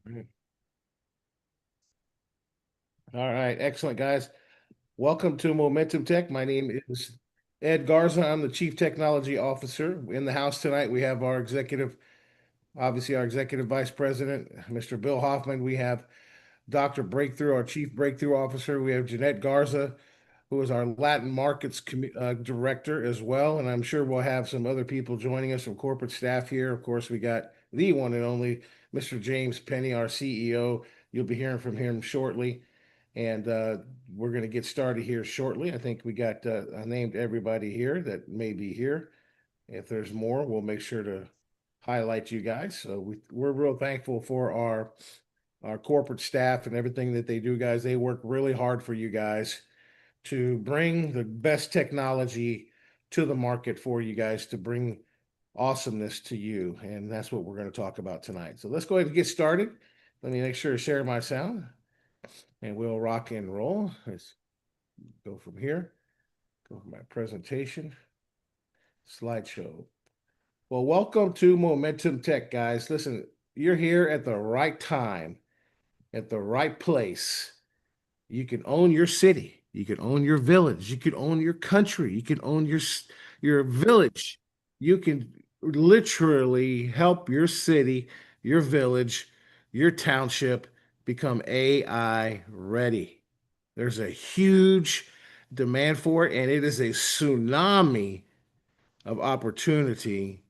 Right. All right, excellent, guys. Welcome to Momentum Tech. My name is Ed Garza. I'm the Chief Technology Officer. In the house tonight, we have our obviously our Executive Vice President, Mr. Bill Hoffman. We have Dr. Breakthrough, our Chief Breakthrough Officer. We have Jeanette Garza, who is our Latin Markets Director as well. And I'm sure we'll have some other people joining us from corporate staff here. Of course, we got the one and only Mr. James Penny, our CEO. You'll be hearing from him shortly. And we're going to get started here shortly. I think we got I named everybody here that may be here. If there's more, we'll make sure to highlight you guys. So we're real thankful for our corporate staff and everything that they do, guys. They work really hard for you guys to bring the best technology to the market for you guys to bring awesomeness to you. And that's what we're going to talk about tonight. So let's go ahead and get started. Let me make sure to share my sound and we'll rock and roll. Let's go from here. Go from my presentation, slideshow. Well, welcome to Momentum Tech, guys. Listen, you're here at the right time, at the right place. You can own your city. You can own your village. You can own your country. You can own your village. You can literally help your city, your village, your township become AI ready. There's a huge demand for it, and it is a tsunami of opportunity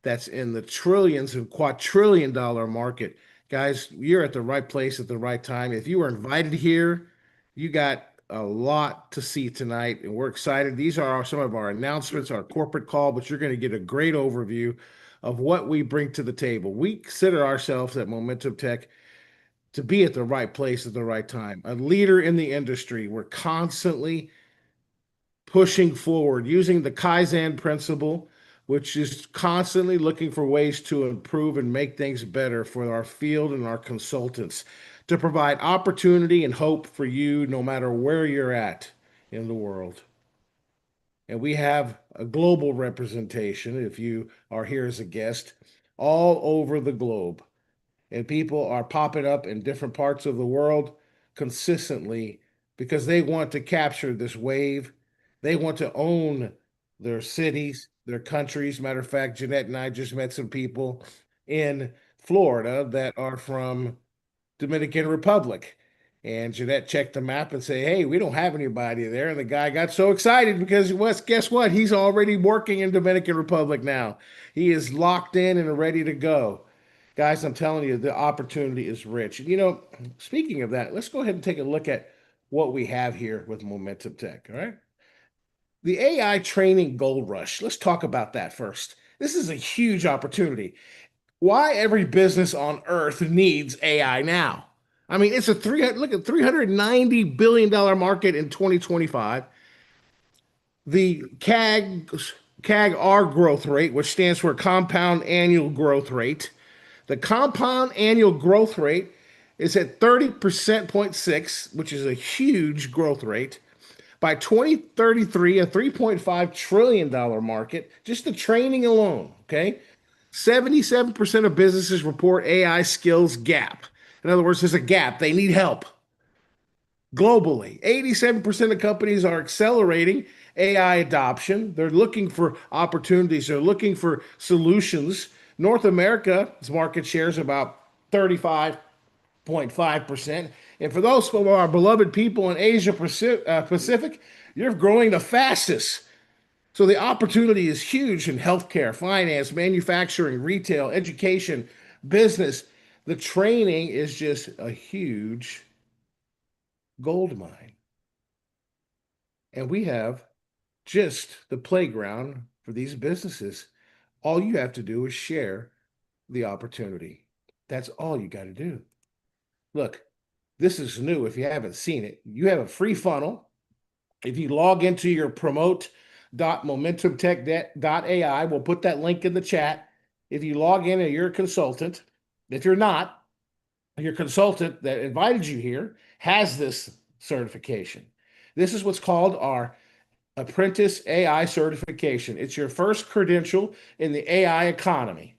that's in the trillions and quadrillion dollar market. Guys, you're at the right place at the right time. If you were invited here, you got a lot to see tonight, and we're excited. These are some of our announcements, our corporate call, but you're going to get a great overview of what we bring to the table. We consider ourselves at Momentum Tech to be at the right place at the right time, a leader in the industry. We're constantly pushing forward using the Kaizen principle, which is constantly looking for ways to improve and make things better for our field and our consultants to provide opportunity and hope for you no matter where you're at in the world. And we have a global representation, if you are here as a guest, all over the globe. And people are popping up in different parts of the world consistently because they want to capture this wave. They want to own their cities, their countries. Matter of fact, Jeanette and I just met some people in Florida that are from Dominican Republic. And Jeanette checked the map and said, "Hey, we don't have anybody there." And the guy got so excited because guess what? He's already working in Dominican Republic now. He is locked in and ready to go. Guys, I'm telling you, the opportunity is rich. Speaking of that, let's go ahead and take a look at what we have here with Momentum Tech. All right. The AI training gold rush. Let's talk about that first. This is a huge opportunity. Why every business on earth needs AI now? I mean, it's a look at $390 billion market in 2025. The CAGR growth rate, which stands for compound annual growth rate, the compound annual growth rate is at 30.6%, which is a huge growth rate. By 2033, a $3.5 trillion market, just the training alone, okay? 77% of businesses report AI skills gap. In other words, there's a gap. They need help globally. 87% of companies are accelerating AI adoption. They're looking for opportunities, they're looking for solutions. North America's market share is about 35.5%. And for those of our beloved people in Asia Pacific, you're growing the fastest. So the opportunity is huge in healthcare, finance, manufacturing, retail, education, business. The training is just a huge gold mine. And we have just the playground for these businesses. All you have to do is share the opportunity. That's all you got to do. Look, this is new if you haven't seen it. You have a free funnel. If you log into your promote.momentumtech.ai, we'll put that link in the chat. If you log in and you're a consultant, if you're not, your consultant that invited you here has this certification. This is what's called our Apprentice AI certification. It's your first credential in the AI economy.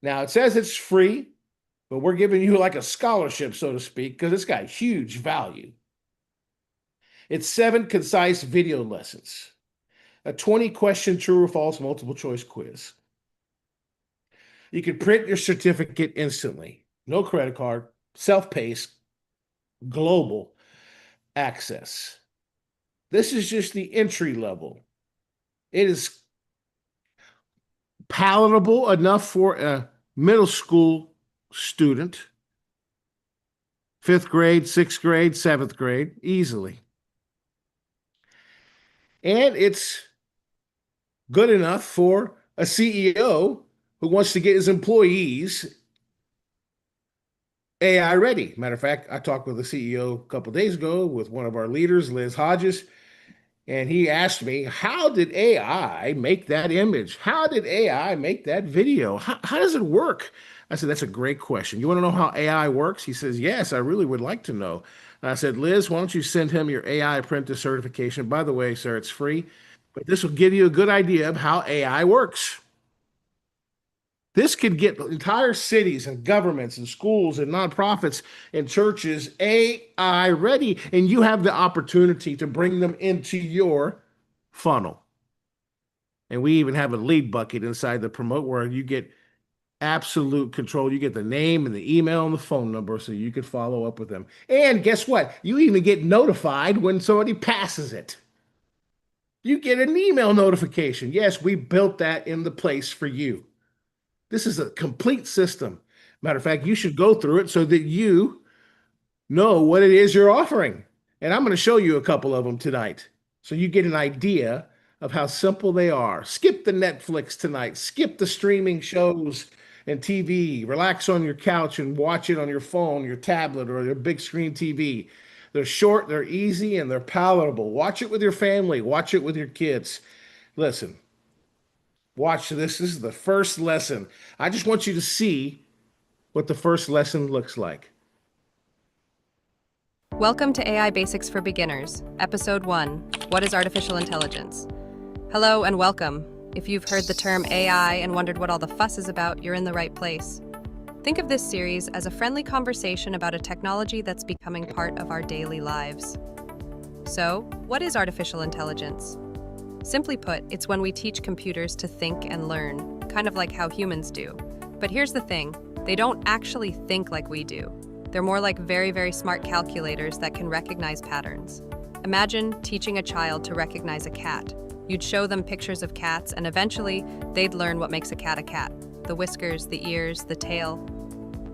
Now, it says it's free. but we're giving you like a scholarship, so to speak, because it's got huge value. It's 7 concise video lessons, a 20-question true or false multiple choice quiz. You can print your certificate instantly. No credit card, self-paced, global access. This is just the entry level. It is palatable enough for a middle school student, 5th grade, 6th grade, 7th grade, easily. And it's good enough for a CEO who wants to get his employees AI ready. Matter of fact, I talked with a CEO a couple of days ago with one of our leaders, Liz Hodges, and he asked me, how did AI make that image? How did AI make that video? How does it work? I said, that's a great question. You want to know how AI works? He says, yes, I really would like to know. And I said, Liz, why don't you send him your AI apprentice certification? By the way, sir, it's free, but this will give you a good idea of how AI works. This could get entire cities and governments and schools and nonprofits and churches AI ready, and you have the opportunity to bring them into your funnel. And we even have a lead bucket inside the promote where you get absolute control. You get the name and the email and the phone number so you can follow up with them. And guess what? You even get notified when somebody passes it. You get an email notification. Yes, we built that in the place for you. This is a complete system. Matter of fact, you should go through it so that you know what it is you're offering. And I'm going to show you a couple of them tonight so you get an idea of how simple they are. Skip the Netflix tonight, skip the streaming shows and TV. Relax on your couch and watch it on your phone, your tablet, or your big screen TV. They're short, they're easy, and they're palatable. Watch it with your family, watch it with your kids. Listen, watch this. This is the first lesson. I just want you to see what the first lesson looks like. Welcome to AI Basics for Beginners, Episode 1, What is Artificial Intelligence? Hello and welcome. If you've heard the term AI and wondered what all the fuss is about, you're in the right place. Think of this series as a friendly conversation about a technology that's becoming part of our daily lives. So, what is artificial intelligence? Simply put, it's when we teach computers to think and learn, kind of like how humans do. But here's the thing, they don't actually think like we do. They're more like very, very smart calculators that can recognize patterns. Imagine teaching a child to recognize a cat. You'd show them pictures of cats, and eventually, they'd learn what makes a cat. The whiskers, the ears, the tail.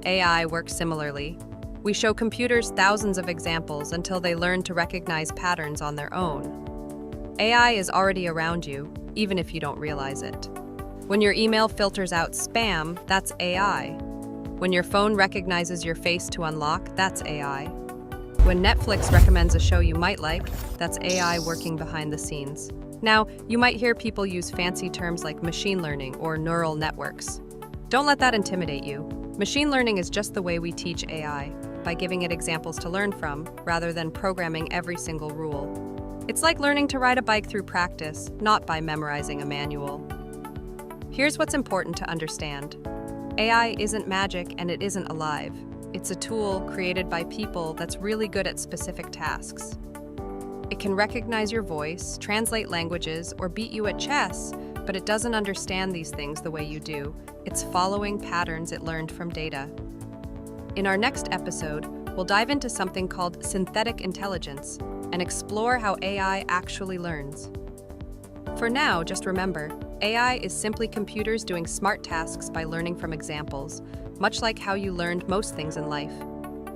AI works similarly. We show computers thousands of examples until they learn to recognize patterns on their own. AI is already around you, even if you don't realize it. When your email filters out spam, that's AI. When your phone recognizes your face to unlock, that's AI. When Netflix recommends a show you might like, that's AI working behind the scenes. Now, you might hear people use fancy terms like machine learning or neural networks. Don't let that intimidate you. Machine learning is just the way we teach AI, by giving it examples to learn from, rather than programming every single rule. It's like learning to ride a bike through practice, not by memorizing a manual. Here's what's important to understand. AI isn't magic and it isn't alive. It's a tool created by people that's really good at specific tasks. It can recognize your voice, translate languages, or beat you at chess, but it doesn't understand these things the way you do. It's following patterns it learned from data. In our next episode, we'll dive into something called synthetic intelligence and explore how AI actually learns. For now, just remember, AI is simply computers doing smart tasks by learning from examples, much like how you learned most things in life,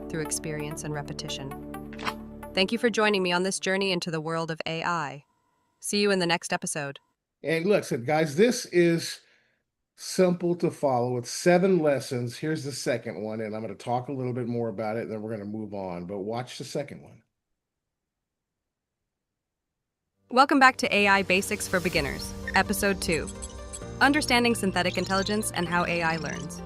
through experience and repetition. Thank you for joining me on this journey into the world of AI. See you in the next episode. And look, so guys, this is simple to follow. It's 7 lessons. Here's the second one, and I'm going to talk a little bit more about it, and then we're going to move on. But watch the second one. Welcome back to AI Basics for Beginners, Episode 2, Understanding Synthetic Intelligence and How AI Learns.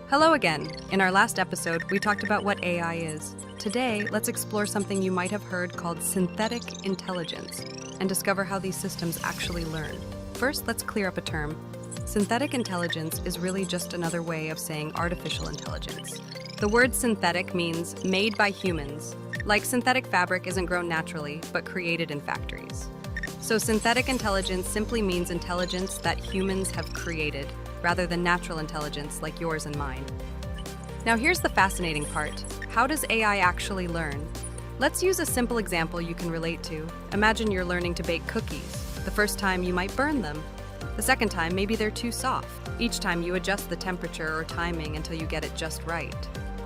Hello again. In our last episode, we talked about what AI is. Today, let's explore something you might have heard called synthetic intelligence and discover how these systems actually learn. First, let's clear up a term. Synthetic intelligence is really just another way of saying artificial intelligence. The word synthetic means made by humans, like synthetic fabric isn't grown naturally, but created in factories. So synthetic intelligence simply means intelligence that humans have created, rather than natural intelligence like yours and mine. Now here's the fascinating part. How does AI actually learn? Let's use a simple example you can relate to. Imagine you're learning to bake cookies. The first time you might burn them. The second time, maybe they're too soft. Each time you adjust the temperature or timing until you get it just right.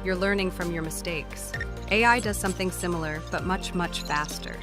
You're learning from your mistakes. AI does something similar, but much, much faster.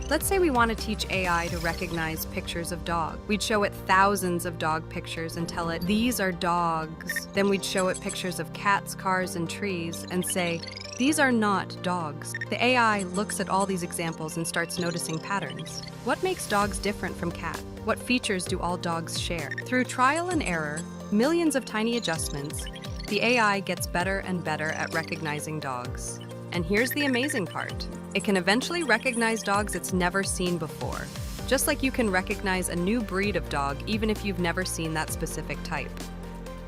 Let's say we want to teach AI to recognize pictures of dogs. We'd show it thousands of dog pictures and tell it, these are dogs. Then we'd show it pictures of cats, cars, and trees and say, these are not dogs. The AI looks at all these examples and starts noticing patterns. What makes dogs different from cats? What features do all dogs share? Through trial and error, millions of tiny adjustments, the AI gets better and better at recognizing dogs. And here's the amazing part. It can eventually recognize dogs it's never seen before, just like you can recognize a new breed of dog even if you've never seen that specific type.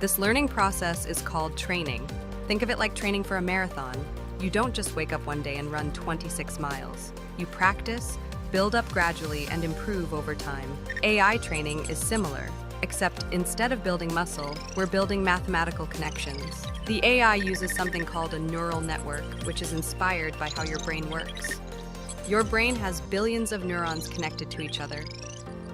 This learning process is called training. Think of it like training for a marathon. You don't just wake up one day and run 26 miles. You practice, build up gradually, and improve over time. AI training is similar, except instead of building muscle, we're building mathematical connections. The AI uses something called a neural network, which is inspired by how your brain works. Your brain has billions of neurons connected to each other.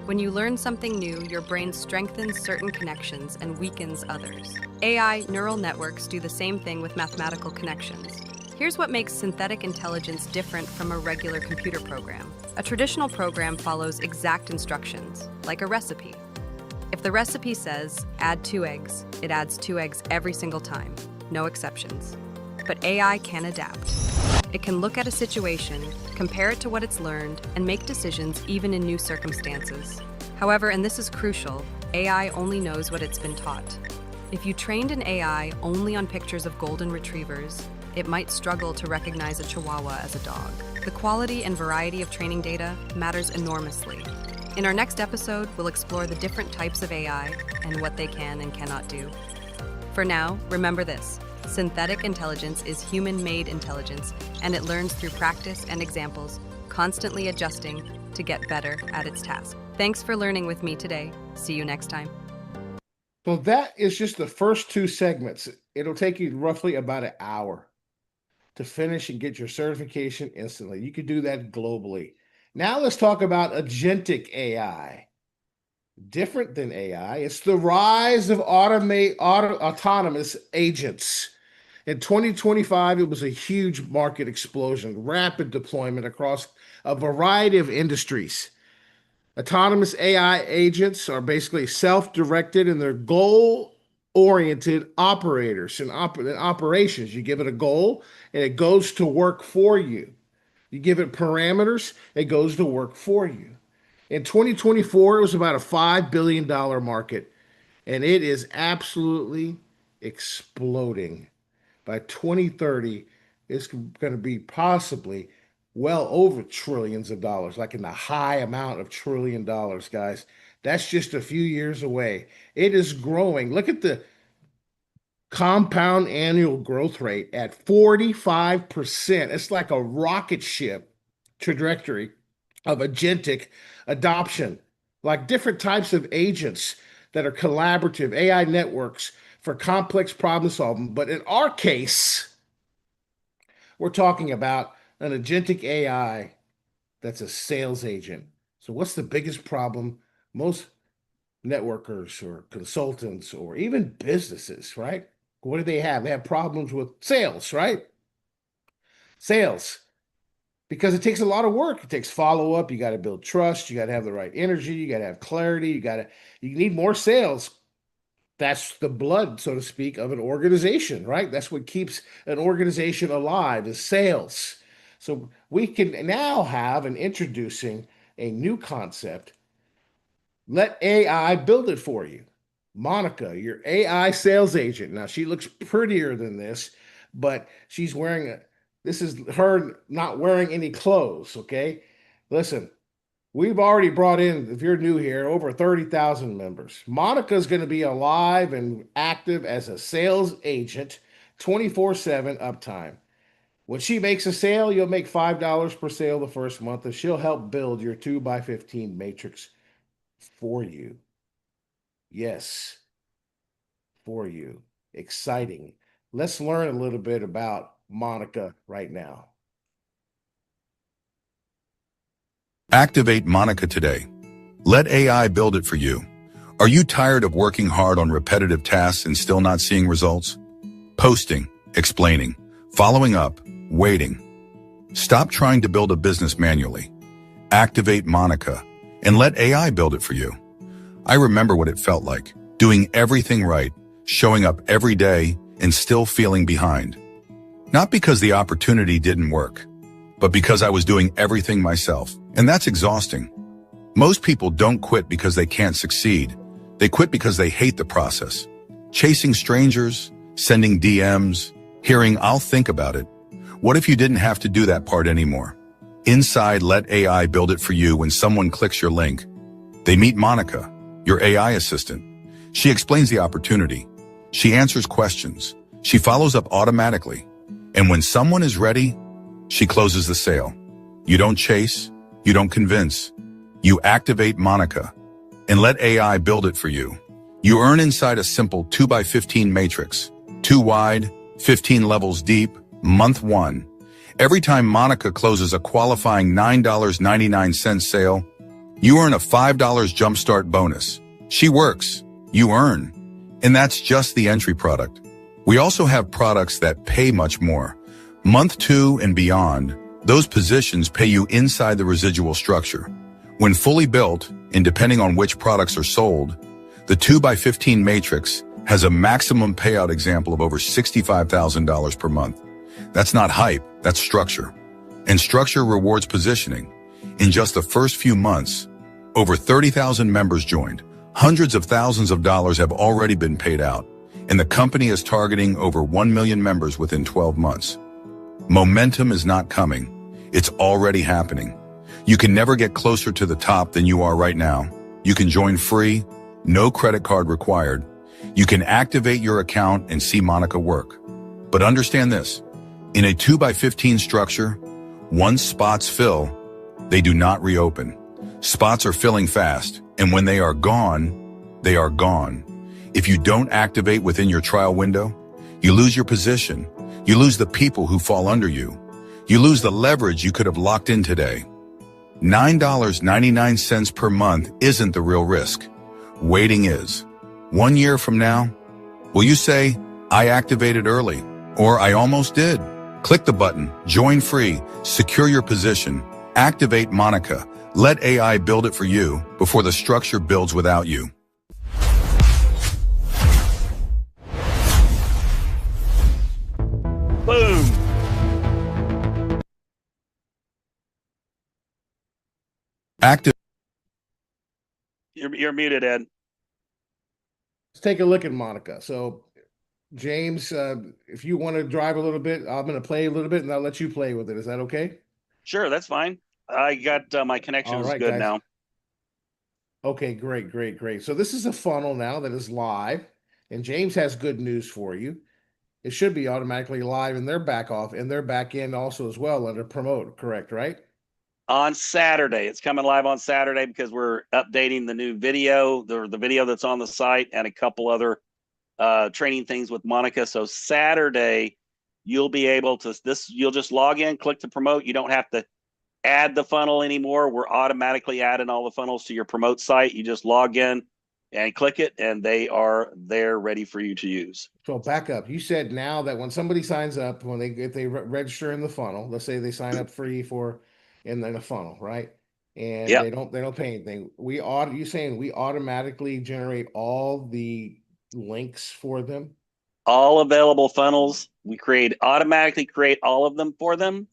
When you learn something new, your brain strengthens certain connections and weakens others. AI neural networks do the same thing with mathematical connections. Here's what makes synthetic intelligence different from a regular computer program. A traditional program follows exact instructions, like a recipe. If the recipe says, add 2 eggs, it adds 2 eggs every single time, no exceptions. But AI can adapt. It can look at a situation, compare it to what it's learned, and make decisions even in new circumstances. However, and this is crucial, AI only knows what it's been taught. If you trained an AI only on pictures of golden retrievers, it might struggle to recognize a chihuahua as a dog. The quality and variety of training data matters enormously. In our next episode, we'll explore the different types of AI and what they can and cannot do. For now, remember this. Synthetic intelligence is human-made intelligence, and it learns through practice and examples, constantly adjusting to get better at its task. Thanks for learning with me today. See you next time. So that is just the first 2 segments. It'll take you roughly about an hour to finish and get your certification instantly. You could do that globally. Now let's talk about agentic AI. Different than AI, it's the rise of autonomous agents. In 2025, it was a huge market explosion, rapid deployment across a variety of industries. Autonomous AI agents are basically self-directed and they're goal-oriented operators and operations. You give it a goal and it goes to work for you. You give it parameters, it goes to work for you. In 2024, it was about a $5 billion market, and it is absolutely exploding. By 2030, it's going to be possibly well over trillions of dollars, like in the high amount of $1 trillion, guys. That's just a few years away. It is growing. Look at the compound annual growth rate at 45%. It's like a rocket ship trajectory of agentic adoption, like different types of agents that are collaborative AI networks for complex problem solving. But in our case, we're talking about an agentic AI that's a sales agent. So, what's the biggest problem most networkers or consultants or even businesses, right? What do they have? They have problems with sales, right? Sales, because it takes a lot of work. It takes follow up. You got to build trust. You got to have the right energy. You got to have clarity. You need more sales. That's the blood, so to speak, of an organization, right? That's what keeps an organization alive is sales. So we can now have and introducing a new concept. Let AI build it for you. Monica, your AI sales agent. Now she looks prettier than this, but she's wearing this is her not wearing any clothes, okay? Listen, We've already brought in, if you're new here, over 30,000 members. Monica's going to be alive and active as a sales agent 24/7 uptime. When she makes a sale, you'll make $5 per sale the first month, and she'll help build your 2 by 15 matrix for you. Yes, for you. Exciting. Let's learn a little bit about Monica right now. Activate Monica today. Let AI build it for you. Are you tired of working hard on repetitive tasks and still not seeing results? Posting, explaining, following up, waiting. Stop trying to build a business manually. Activate Monica and let AI build it for you. I remember what it felt like, doing everything right, showing up every day, and still feeling behind. Not because the opportunity didn't work, but because I was doing everything myself, and that's exhausting. Most people don't quit because they can't succeed. They quit because they hate the process. Chasing strangers, sending DMs, hearing "I'll think about it." What if you didn't have to do that part anymore? Inside, let AI build it for you when someone clicks your link. They meet Monica, your AI assistant. She explains the opportunity. She answers questions. She follows up automatically. And when someone is ready, she closes the sale. You don't chase, you don't convince. You activate Monica and let AI build it for you. You earn inside a simple 2 by 15 matrix, 2 wide, 15 levels deep, month 1. Every time Monica closes a qualifying $9.99 sale, you earn a $5 jumpstart bonus. She works, you earn. And that's just the entry product. We also have products that pay much more. Month 2 and beyond, those positions pay you inside the residual structure. When fully built, and depending on which products are sold, the 2 by 15 matrix has a maximum payout example of over $65,000 per month. That's not hype, that's structure. And structure rewards positioning. In just the first few months, over 30,000 members joined. Hundreds of thousands of dollars have already been paid out, and the company is targeting over 1 million members within 12 months. Momentum is not coming. It's already happening. You can never get closer to the top than you are right now. You can join free, no credit card required. You can activate your account and see Monica work. But understand this, in a 2 by 15 structure, once spots fill, they do not reopen. Spots are filling fast, and when they are gone, they are gone. If you don't activate within your trial window, you lose your position. You lose the people who fall under you. You lose the leverage you could have locked in today. $9.99 per month isn't the real risk. Waiting is. 1 year from now, will you say, "I activated early," or "I almost did"? Click the button, join free, secure your position, activate Monica. Let AI build it for you before the structure builds without you. Boom. Active. You're muted, Ed. Let's take a look at Monica. So, James, if you want to drive a little bit, I'm going to play a little bit and I'll let you play with it. Is that okay? Sure, that's fine. I got my connection All is right, good guys. now. Okay, great, great, great. So, this is a funnel now that is live, and James has good news for you. It should be automatically live in their back end also as well under promote, correct, right? On Saturday, it's coming live on Saturday because we're updating the new video, the video that's on the site, and a couple other training things with Monica. So Saturday, you'll be able to you'll just log in, click to promote. You don't have to add the funnel anymore. We're automatically adding all the funnels to your promote site. You just log in and click it, and they are there ready for you to use. So back up. You said now that when somebody signs up, if they register in the funnel, let's say they sign up free for in the funnel, right? And Yep. they don't pay anything. You saying we automatically generate all the links for them? All available funnels, we automatically create all of them for them.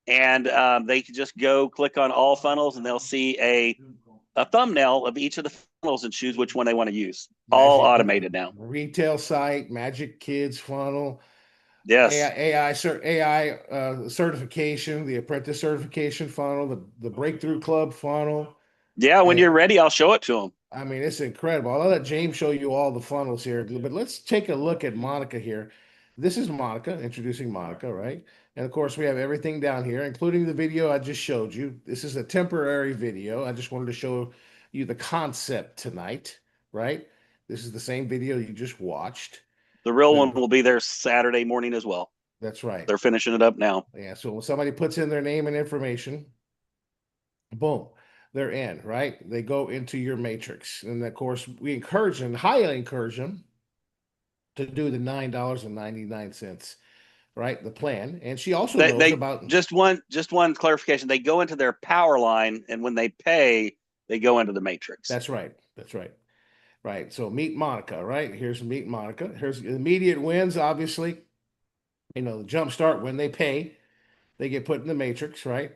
And they can just go click on all funnels and they'll see a thumbnail of each of the funnels and choose which one they want to use. All Magic automated now. retail site, Magic Kids funnel, Yes. AI certification, the apprentice certification funnel, the Breakthrough Club funnel. Yeah, when And you're ready, I'll show it to them. I mean, it's incredible. I'll let James show you all the funnels here, but let's take a look at Monica here. This is Monica, introducing Monica, right? And of course, we have everything down here, including the video I just showed you. This is a temporary video. I just wanted to show you the concept tonight, right? This is the same video you just watched. The real one The, will be there Saturday morning as well. that's right. They're finishing it up now. Yeah. So when somebody puts in their name and information, boom, they're in, right? They go into your matrix. And of course, we encourage them, highly encourage them to do the $9.99, right? The plan. And she also knows They about, just one clarification. They go into their power line, and when they pay, they go into the matrix. that's right. That's right. Right. So meet Monica, right? Here's meet Monica. Here's immediate wins, obviously. The jump start when they pay, they get put in the matrix, right?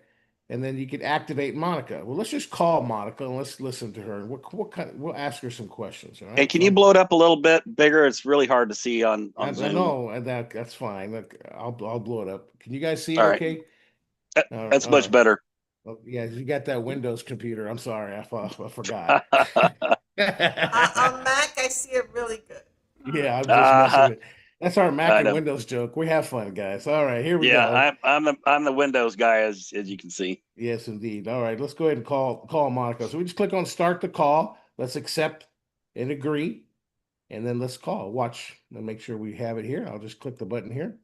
And then you can activate Monica. Well, let's just call Monica and let's listen to her. What kind we'll ask her some questions, all And right? can you blow it up a little bit bigger? It's really hard to see I on Zoom. know that's fine. Look, I'll blow it up. Can you guys see it All right, okay? that's All much right. better. Oh, yeah, you got that Windows computer. I'm sorry, I forgot. On Mac, I see it really good. Yeah, I'm just messing uh, with. That's our Mac I and know. Windows joke. We have fun, guys. All right, here we Yeah, go. I'm the Windows guy, as you can see. Yes, indeed. All right, let's go ahead and call Monica. So we just click on start the call. Let's accept and agree, and then let's call. Watch and make sure we have it here. I'll just click the button here.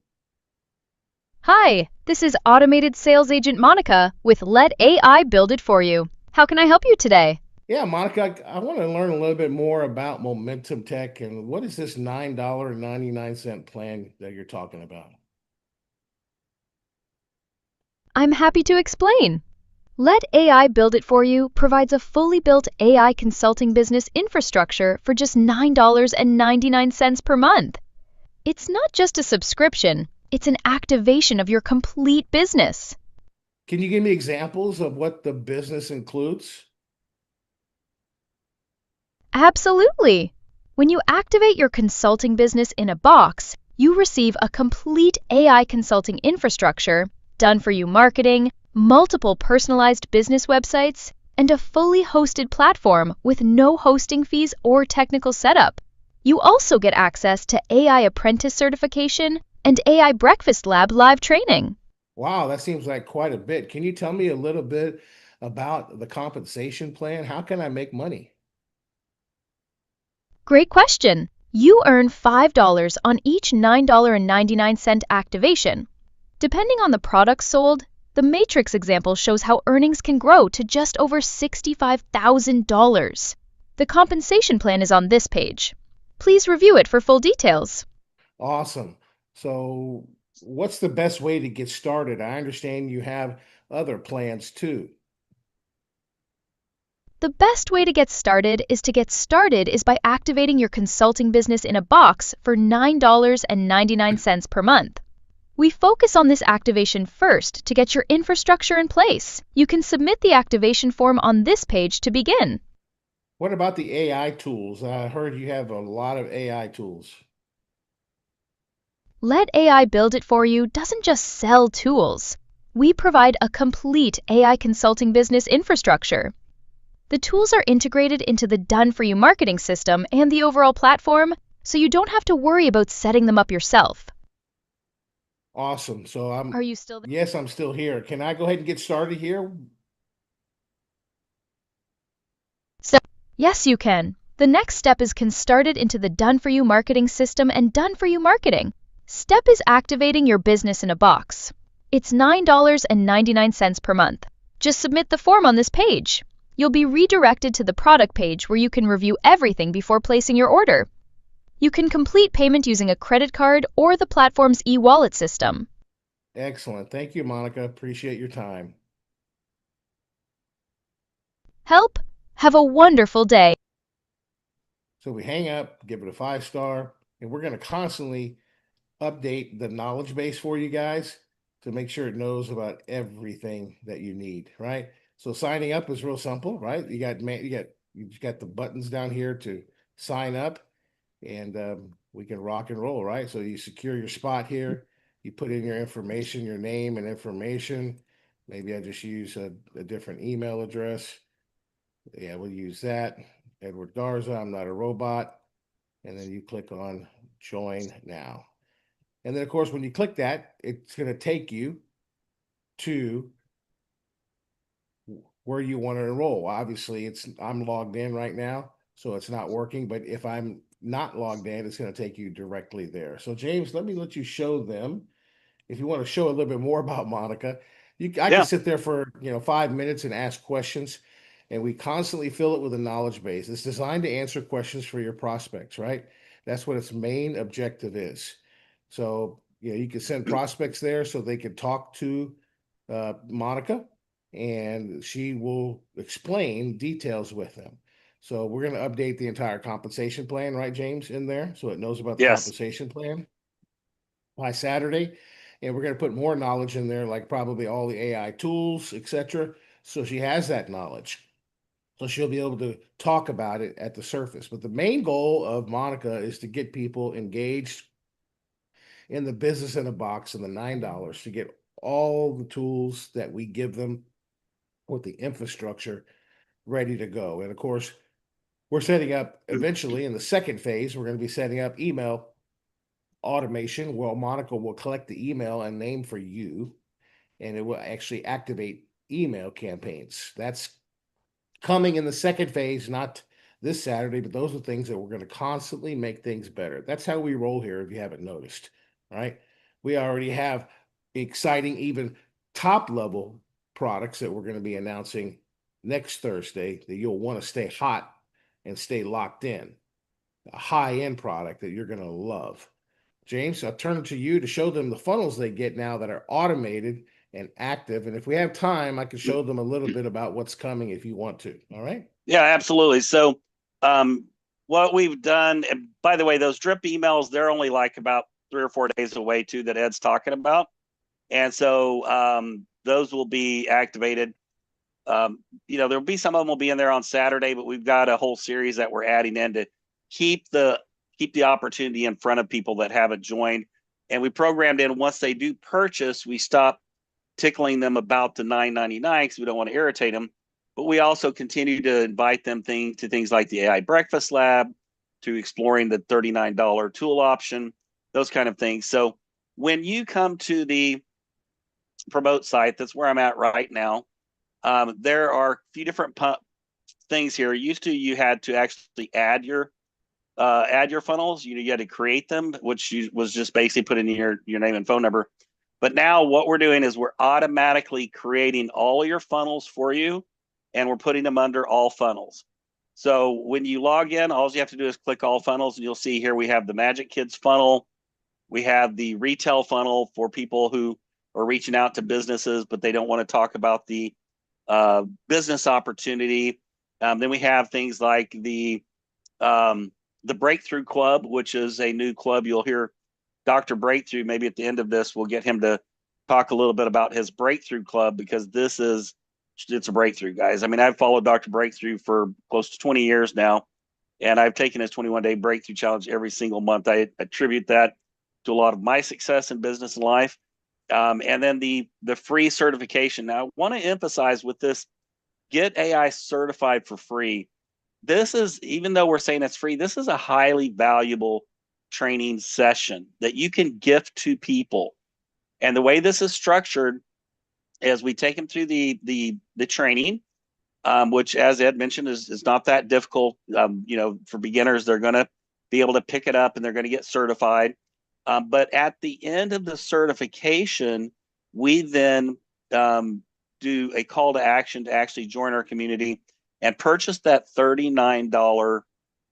Hi, this is Automated Sales Agent Monica with Let AI Build It For You. How can I help you today? Yeah, Monica, I want to learn a little bit more about Momentum Tech and what is this $9.99 plan that you're talking about? I'm happy to explain. Let AI Build It For You provides a fully built AI consulting business infrastructure for just $9.99 per month. It's not just a subscription, it's an activation of your complete business. Can you give me examples of what the business includes? Absolutely. When you activate your consulting business in a box, you receive a complete AI consulting infrastructure, done for you marketing, multiple personalized business websites, and a fully hosted platform with no hosting fees or technical setup. You also get access to AI Apprentice certification and AI Breakfast Lab live training. Wow, that seems like quite a bit. Can you tell me a little bit about the compensation plan? How can I make money? Great question. You earn $5 on each $9.99 activation. Depending on the products sold, the Matrix example shows how earnings can grow to just over $65,000. The compensation plan is on this page. Please review it for full details. Awesome. So, what's the best way to get started? I understand you have other plans too. The best way to get started is by activating your consulting business in a box for $9.99 per month. We focus on this activation first to get your infrastructure in place. You can submit the activation form on this page to begin. What about the AI tools? I heard you have a lot of AI tools. Let AI Build It For You doesn't just sell tools. We provide a complete AI consulting business infrastructure. The tools are integrated into the Done For You marketing system and the overall platform, so you don't have to worry about setting them up yourself. Awesome. So Are you still there? yes, I'm still here. Can I go ahead and get started here? Yes, you can. The next step is started into the Done For You marketing system and Done For You marketing. Step is activating your business in a box. It's $9.99 per month. Just submit the form on this page. You'll be redirected to the product page where you can review everything before placing your order. You can complete payment using a credit card or the platform's e-wallet system. Excellent. Thank you, Monica. Appreciate your time. Help? Have a wonderful day. So we hang up, give it a 5 star, and we're going to constantly update the knowledge base for you guys to make sure it knows about everything that you need, right? So signing up is real simple, right? You just got the buttons down here to sign up, and we can rock and roll, right? So you secure your spot here, you put in your information, your name and information. Maybe I just use a different email address. Yeah, we'll use that. Edward Garza, I'm not a robot. And then you click on join now. And then, of course, when you click that, it's going to take you to where you want to enroll. Obviously, I'm logged in right now, so it's not working. But if I'm not logged in, it's going to take you directly there. So, James, let you show them. If you want to show a little bit more about Monica, I can Yeah. sit there for 5 minutes and ask questions, and we constantly fill it with a knowledge base. It's designed to answer questions for your prospects, right? That's what its main objective is. So you can send prospects there so they can talk to Monica, and she will explain details with them. So we're going to update the entire compensation plan, right, James, in there, so it knows about the Yes. compensation plan by Saturday. And we're going to put more knowledge in there, like probably all the AI tools, etc. So she has that knowledge. So she'll be able to talk about it at the surface. But the main goal of Monica is to get people engaged in the business in a box and the $9 to get all the tools that we give them with the infrastructure ready to go. And of course, we're setting up eventually in the second phase, we're going to be setting up email automation. Well, Monica will collect the email and name for you, and it will actually activate email campaigns. That's coming in the second phase, not this Saturday, but those are things that we're going to constantly make things better. That's how we roll here, if you haven't noticed. All right. We already have exciting, even top level products that we're going to be announcing next Thursday that you'll want to stay hot and stay locked in. A high end product that you're going to love. James, I'll turn it to you to show them the funnels they get now that are automated and active. And if we have time, I can show them a little bit about what's coming if you want to. All right. Yeah, absolutely. So, what we've done, and by the way, those drip emails, they're only like about 3 or 4 days away too, that Ed's talking about. And so, those will be activated. There'll be some of them will be in there on Saturday, but we've got a whole series that we're adding in to keep the opportunity in front of people that haven't joined. And we programmed in, once they do purchase, we stop tickling them about the $9.99 because we don't want to irritate them. But we also continue to invite them to things like the AI Breakfast Lab, to exploring the $39 tool option, those kind of things. So when you come to the promote site, that's where I'm at right now. There are a few different things here. Used to, you had to actually add your funnels. You had to create them, which was just basically put in your name and phone number. But now what we're doing is we're automatically creating all your funnels for you, and we're putting them under all funnels. So when you log in, all you have to do is click all funnels, and you'll see here we have the Magic Kids funnel. We have the retail funnel for people who are reaching out to businesses, but they don't want to talk about the business opportunity. Then we have things like the Breakthrough Club, which is a new club. You'll hear Dr. Breakthrough, maybe at the end of this, we'll get him to talk a little bit about his Breakthrough Club, because it's a breakthrough, guys. I mean, I've followed Dr. Breakthrough for close to 20 years now, and I've taken his 21-day breakthrough challenge every single month. I attribute that to a lot of my success in business and life. And then the free certification. Now, I want to emphasize with this, get AI certified for free. This is, even though we're saying it's free, this is a highly valuable training session that you can gift to people. And the way this is structured is we take them through the training, which, as Ed mentioned, is not that difficult. For beginners, they're going to be able to pick it up and they're going to get certified. But at the end of the certification, we then do a call to action to actually join our community and purchase that $39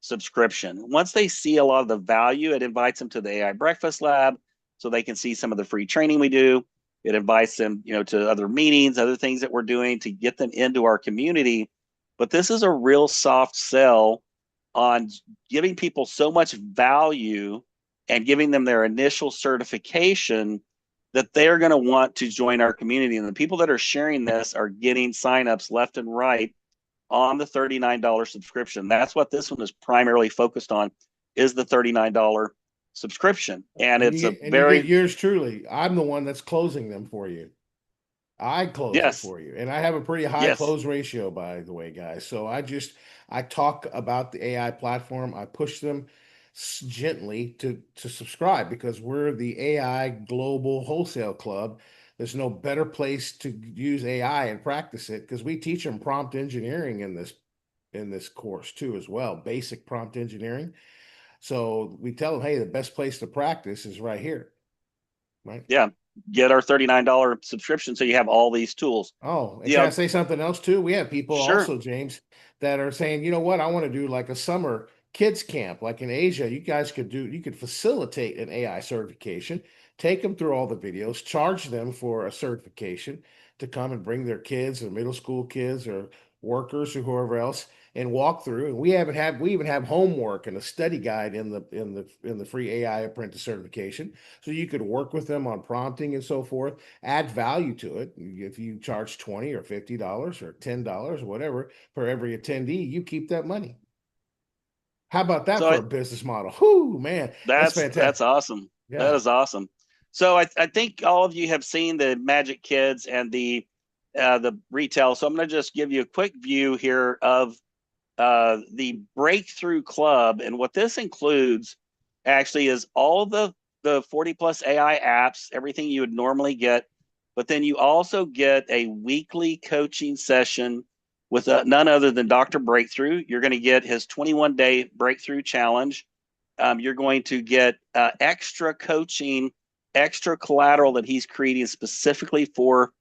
subscription. Once they see a lot of the value, it invites them to the AI Breakfast Lab so they can see some of the free training we do. It invites them, to other meetings, other things that we're doing to get them into our community. But this is a real soft sell on giving people so much value and giving them their initial certification that they're going to want to join our community. And the people that are sharing this are getting signups left and right on the $39 subscription. That's what this one is primarily focused on, is the $39 subscription. And And you it's a get and you get very, yours truly. I'm the one that's closing them for you. I close it Yes. for you. And I have a pretty high Yes. close ratio, by the way, guys. So I talk about the AI platform. I push them gently to subscribe because we're the AI Global Wholesale Club. There's no better place to use AI and practice it because we teach them prompt engineering in this course too as well, basic prompt engineering. So we tell them, hey, the best place to practice is right here, right? Yeah. Get our $39 subscription so you have all these tools. Oh, and You can I know, say something else too? We have people sure. also, James, that are saying, you know what, I want to do like a summer kids camp, like in Asia. You could facilitate an AI certification, take them through all the videos, charge them for a certification to come and bring their kids or middle school kids or workers or whoever else and walk through. And we even have homework and a study guide in the free AI apprentice certification. So you could work with them on prompting and so forth, add value to it. If you charge 20 or $50 or $10 or whatever for every attendee, you keep that money. How about that So for a business model? Whoo, man, that's that's fantastic. awesome. That Yeah. is awesome. So I think all of you have seen the Magic Kids and the retail. So I'm going to just give you a quick view here of the Breakthrough Club, and what this includes actually is all the 40 plus AI apps, everything you would normally get, but then you also get a weekly coaching session with none other than Dr. Breakthrough. You're going to get his 21-day breakthrough challenge. You're going to get extra coaching, extra collateral that he's creating specifically for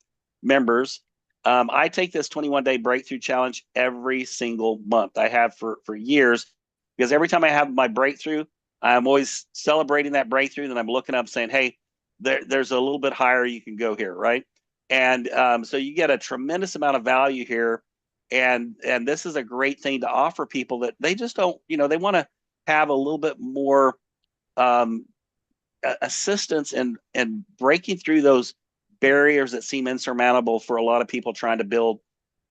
members. I take this 21-day breakthrough challenge every single month. I have for years because every time I have my breakthrough, I'm always celebrating that breakthrough. Then I'm looking up saying, hey, there's a little bit higher you can go here, right? And so you get a tremendous amount of value here. And this is a great thing to offer people that they just don't, they want to have a little bit more um, assistance in breaking through those barriers that seem insurmountable for a lot of people trying to build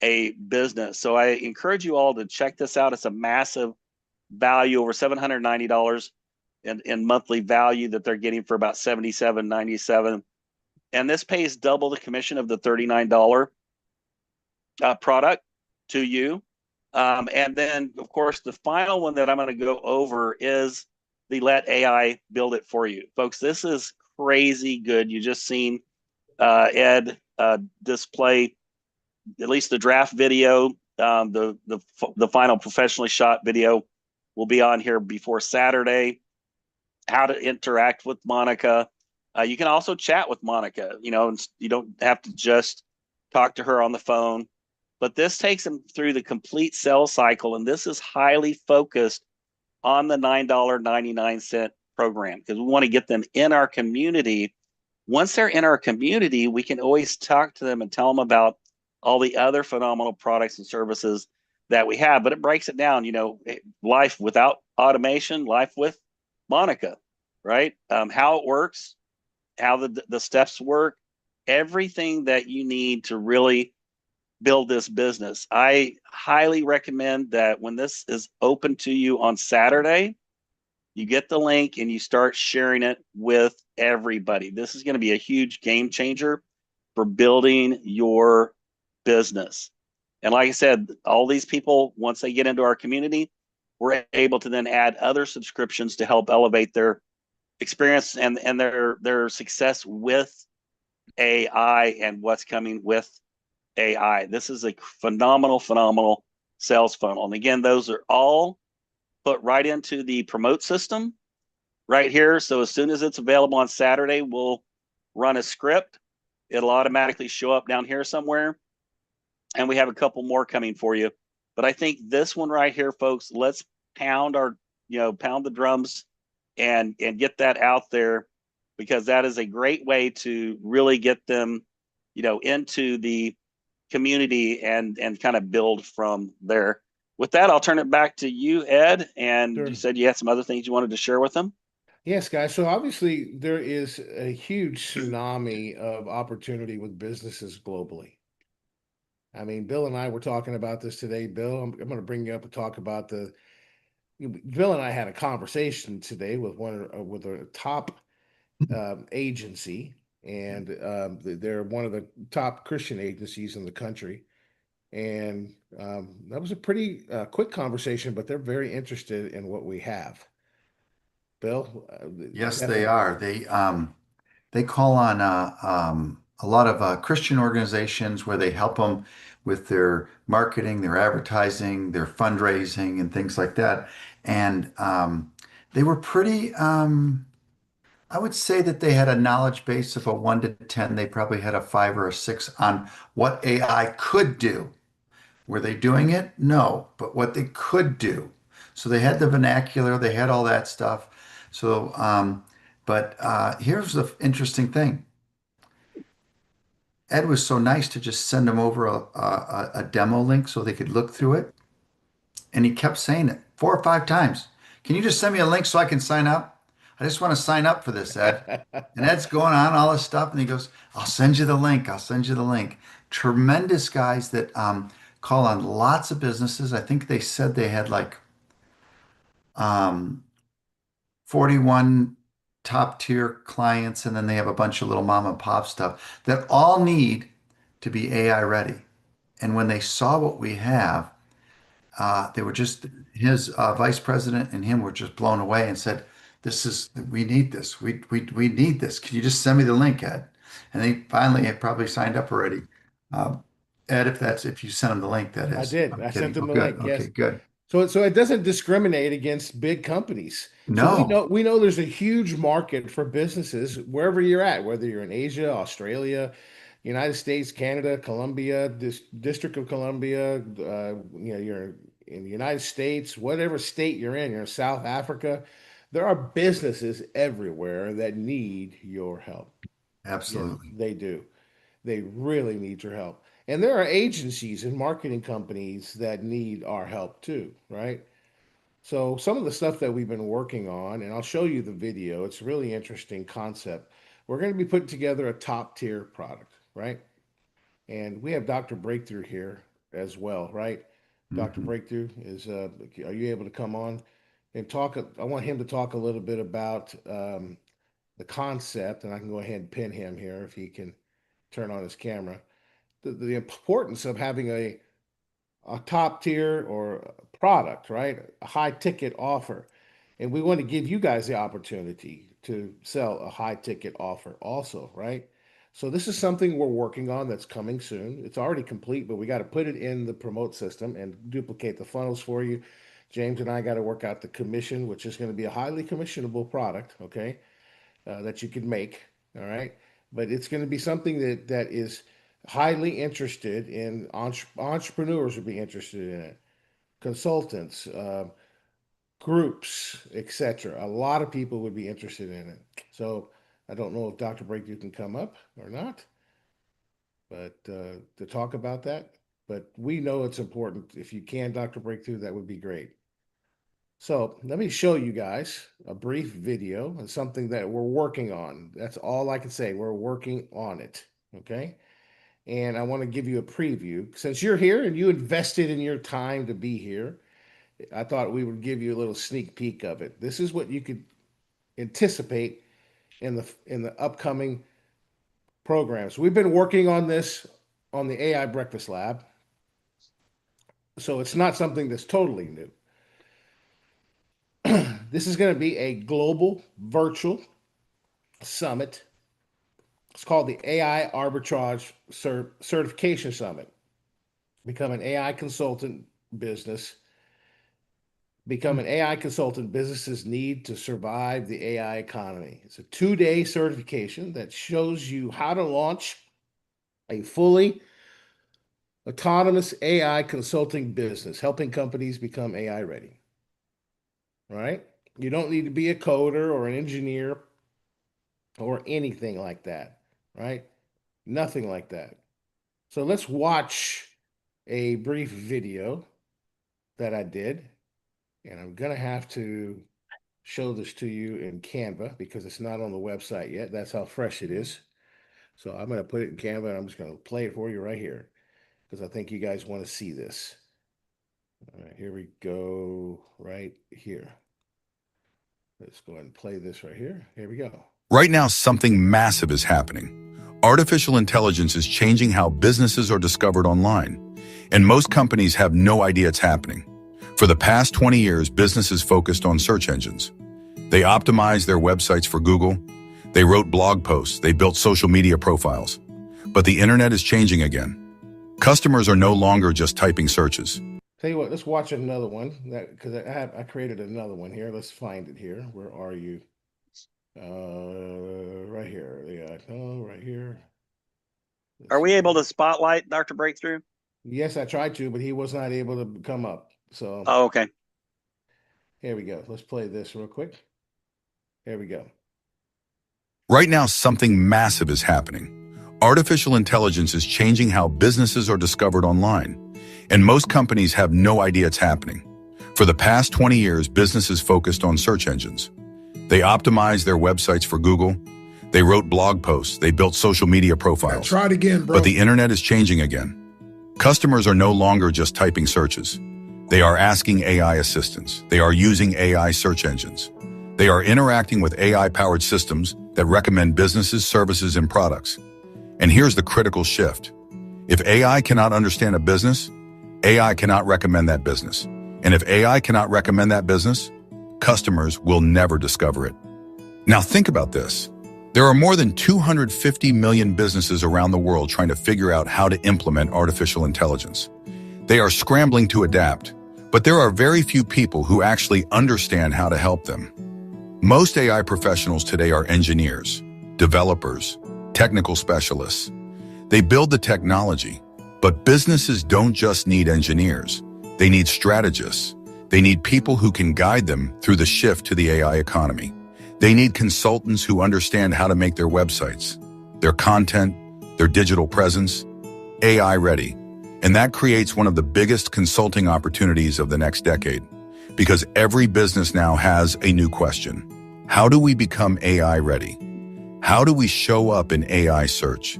a business. So I encourage you all to check this out. It's a massive value, over $790 in monthly value that they're getting for about $77.97. And this pays double the commission of the $39 product to you. And then, of course, the final one that I'm going to go over is the Let AI Build It For You. Folks, this is crazy good. You just seen Ed display at least the draft video. The final professionally shot video will be on here before Saturday. How to interact with Monica. You can also chat with Monica. You don't have to just talk to her on the phone. But this takes them through the complete sales cycle, and this is highly focused on the $9.99 program because we want to get them in our community. Once they're in our community, we can always talk to them and tell them about all the other phenomenal products and services that we have. But it breaks it down, life without automation, life with Monica, right? How it works, how the steps work, everything that you need to really build this business. I highly recommend that when this is open to you on Saturday, you get the link and you start sharing it with everybody. This is going to be a huge game changer for building your business. And like I said, all these people, once they get into our community, we're able to then add other subscriptions to help elevate their experience and their success with AI and what's coming with AI. This is a phenomenal sales funnel. And again, those are all put right into the promote system right here. So as soon as it's available on Saturday, we'll run a script. It'll automatically show up down here somewhere. And we have a couple more coming for you. But I think this one right here, folks, let's pound pound the drums and get that out there because that is a great way to really get them, into the community and kind of build from there. With that, I'll turn it back to you, Ed. And you Sure. said you had some other things you wanted to share with them. Yes, guys. So obviously there is a huge tsunami of opportunity with businesses globally. I mean, Bill and I were talking about this today. Bill, I'm going to bring you up and talk about Bill and I had a conversation today with with a top agency, and they're one of the top Christian agencies in the country. And that was a pretty quick conversation, but they're very interested in what we have. Bill, Yes, they definitely. are. They call on a lot of Christian organizations where they help them with their marketing, their advertising, their fundraising, and things like that. And they were pretty. I would say that they had a knowledge base of a 1 to 10. They probably had a 5 or a 6 on what AI could do. Were they doing it? No, but what they could do. So they had the vernacular, they had all that stuff. So, but here's the interesting thing. Ed was so nice to just send them over a demo link so they could look through it. And he kept saying it 4 or 5 times. Can you just send me a link so I can sign up? I just want to sign up for this, Ed. And Ed's going on all this stuff, and he goes, I'll send you the link. I'll send you the link. Tremendous guys that call on lots of businesses. I think they said they had like um, 41 top tier clients, and then they have a bunch of little mom and pop stuff that all need to be AI ready. And when they saw what we have, they were just his vice president and him were just blown away and said, "This is we need this. We need this. Can you just send me the link, Ed?" And they finally had probably signed up already. Um, Ed, if you send them the link, that I is. did. I'm I sent kidding. Oh, them the good. link. Okay, Yes. good. So it doesn't discriminate against big companies. So No, we know there's a huge market for businesses wherever you're at, whether you're in Asia, Australia, United States, Canada, Colombia, this District of Columbia, you're in the United States, whatever state you're in South Africa. There are businesses everywhere that need your help. Yes, absolutely. they do. They really need your help. And there are agencies and marketing companies that need our help too, right? So some of the stuff that we've been working on, and I'll show you the video, it's a really interesting concept. We're going to be putting together a top tier product, right? And we have Dr. Breakthrough here as well, right? Dr. Mhm. Breakthrough is, are you able to come on and talk? I want him to talk a little bit about the concept, and I can go ahead and pin him here if he can turn on his camera. The importance of having a top tier or product, right? A high ticket offer. And we want to give you guys the opportunity to sell a high ticket offer also, right? So this is something we're working on that's coming soon. It's already complete, but we got to put it in the promote system and duplicate the funnels for you. James and I got to work out the commission, which is going to be a highly commissionable product, okay, that you can make, all right? But it's going to be something that is highly interested in entrepreneurs would be interested in it, consultants, groups, etc. A lot of people would be interested in it. So I don't know if Dr. Breakthrough can come up or not, but to talk about that. But we know it's important. If you can, Dr. Breakthrough, that would be great. So let me show you guys a brief video and something that we're working on. That's all I can say. We're working on it. Okay. And I want to give you a preview. Since you're here and you invested in your time to be here, I thought we would give you a little sneak peek of it. This is what you could anticipate in the upcoming programs. We've been working on this on the AI Breakfast Lab, so it's not something that's totally new. This is going to be a global virtual summit. It's called the AI Arbitrage Certification Summit. Become an AI consultant business. Become an AI consultant businesses need to survive the AI economy. It's a 2 day certification that shows you how to launch a fully autonomous AI consulting business, helping companies become AI ready. Right? You don't need to be a coder or an engineer or anything like that. Right? Nothing like that. So let's watch a brief video that I did, and I'm gonna have to show this to you in Canva because it's not on the website yet. That's how fresh it is. So I'm gonna put it in Canva and I'm just gonna play it for you right here because I think you guys want to see this. All right, here we go right here. Let's go ahead and play this right here. Here we go. Right now, something massive is happening. Artificial intelligence is changing how businesses are discovered online, and most companies have no idea it's happening. For the past 20 years, businesses focused on search engines. They optimized their websites for Google. They wrote blog posts. They built social media profiles. But the internet is changing again. Customers are no longer just typing searches. Tell you what, let's watch another one because I created another one here. Let's find it here. Where are you? Right here. Yeah, no, right here. Are we able to spotlight Dr. Breakthrough? Yes, I tried to, but he was not able to come up. So Oh, okay. here we go. Let's play this real quick. Here we go. Right now, something massive is happening. Artificial intelligence is changing how businesses are discovered online, and most companies have no idea it's happening. For the past 20 years, businesses focused on search engines. They optimized their websites for Google. They wrote blog posts. They built social media profiles. Try it again, bro. But the internet is changing again. Customers are no longer just typing searches. They are asking AI assistants. They are using AI search engines. They are interacting with AI-powered systems that recommend businesses, services, and products. And here's the critical shift. If AI cannot understand a business, AI cannot recommend that business. And if AI cannot recommend that business, customers will never discover it. Now think about this. There are more than 250 million businesses around the world trying to figure out how to implement artificial intelligence. They are scrambling to adapt, but there are very few people who actually understand how to help them. Most AI professionals today are engineers, developers, technical specialists. They build the technology, but businesses don't just need engineers. They need strategists. They need people who can guide them through the shift to the AI economy. They need consultants who understand how to make their websites, their content, their digital presence, AI ready. And that creates one of the biggest consulting opportunities of the next decade, because every business now has a new question. How do we become AI ready? How do we show up in AI search?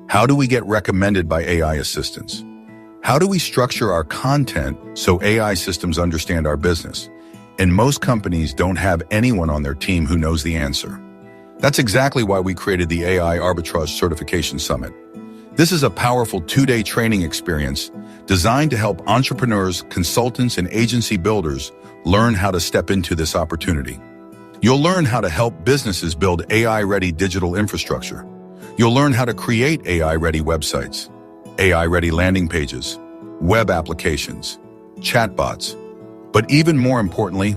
How do we get recommended by AI assistants? How do we structure our content so AI systems understand our business? And most companies don't have anyone on their team who knows the answer. That's exactly why we created the AI Arbitrage Certification Summit. This is a powerful 2-day training experience designed to help entrepreneurs, consultants, and agency builders learn how to step into this opportunity. You'll learn how to help businesses build AI-ready digital infrastructure. You'll learn how to create AI-ready websites, AI-ready landing pages, web applications, chatbots. But even more importantly,